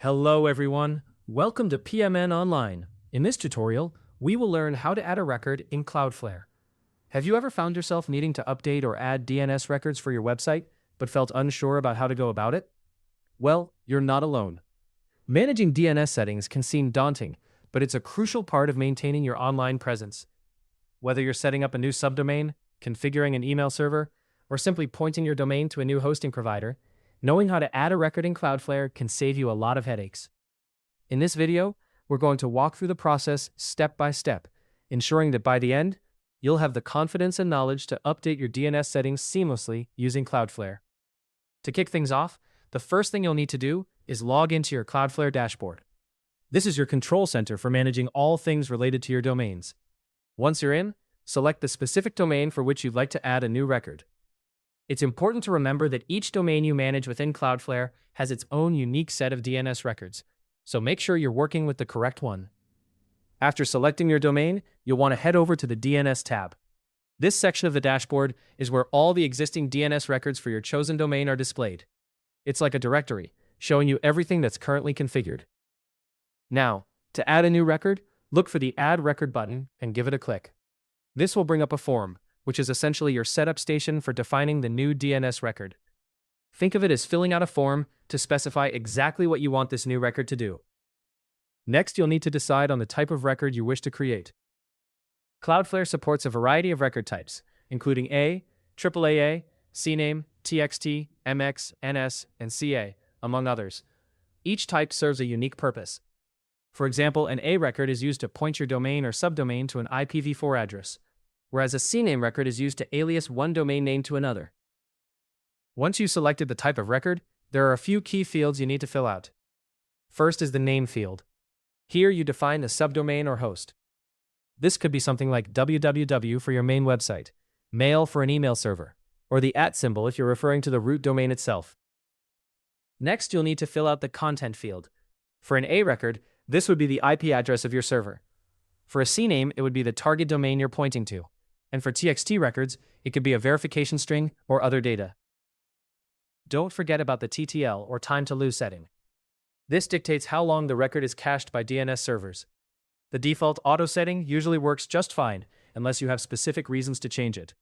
Hello everyone, welcome to PMN Online. In this tutorial, we will learn how to add a record in Cloudflare. Have you ever found yourself needing to update or add DNS records for your website, but felt unsure about how to go about it? Well, you're not alone. Managing DNS settings can seem daunting, but it's a crucial part of maintaining your online presence. Whether you're setting up a new subdomain, configuring an email server, or simply pointing your domain to a new hosting provider, knowing how to add a record in Cloudflare can save you a lot of headaches. In this video, we're going to walk through the process step by step, ensuring that by the end, you'll have the confidence and knowledge to update your DNS settings seamlessly using Cloudflare. To kick things off, the first thing you'll need to do is log into your Cloudflare dashboard. This is your control center for managing all things related to your domains. Once you're in, select the specific domain for which you'd like to add a new record. It's important to remember that each domain you manage within Cloudflare has its own unique set of DNS records, so make sure you're working with the correct one. After selecting your domain, you'll want to head over to the DNS tab. This section of the dashboard is where all the existing DNS records for your chosen domain are displayed. It's like a directory, showing you everything that's currently configured. Now, to add a new record, look for the Add Record button and give it a click. This will bring up a form, which is essentially your setup station for defining the new DNS record. Think of it as filling out a form to specify exactly what you want this new record to do. Next, you'll need to decide on the type of record you wish to create. Cloudflare supports a variety of record types, including A, AAAA, CNAME, TXT, MX, NS, and CA, among others. Each type serves a unique purpose. For example, an A record is used to point your domain or subdomain to an IPv4 address, whereas a CNAME record is used to alias one domain name to another. Once you've selected the type of record, there are a few key fields you need to fill out. First is the name field. Here you define the subdomain or host. This could be something like www for your main website, mail for an email server, or the @ symbol if you're referring to the root domain itself. Next, you'll need to fill out the content field. For an A record, this would be the IP address of your server. For a CNAME, it would be the target domain you're pointing to. And for TXT records, it could be a verification string or other data. Don't forget about the TTL or time to lose setting. This dictates how long the record is cached by DNS servers. The default auto setting usually works just fine unless you have specific reasons to change it.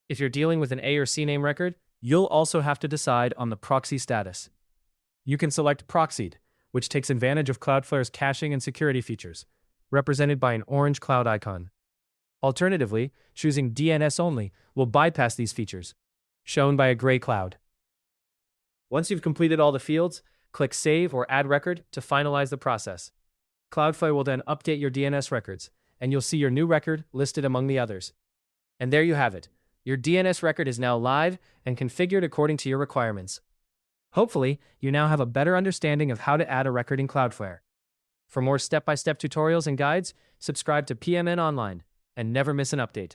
If you're dealing with an A or CNAME record, you'll also have to decide on the proxy status. You can select Proxied, which takes advantage of Cloudflare's caching and security features, represented by an orange cloud icon. Alternatively, choosing DNS only will bypass these features, shown by a gray cloud. Once you've completed all the fields, click Save or Add Record to finalize the process. Cloudflare will then update your DNS records, and you'll see your new record listed among the others. And there you have it. Your DNS record is now live and configured according to your requirements. Hopefully, you now have a better understanding of how to add a record in Cloudflare. For more step-by-step tutorials and guides, subscribe to PMN Online and never miss an update.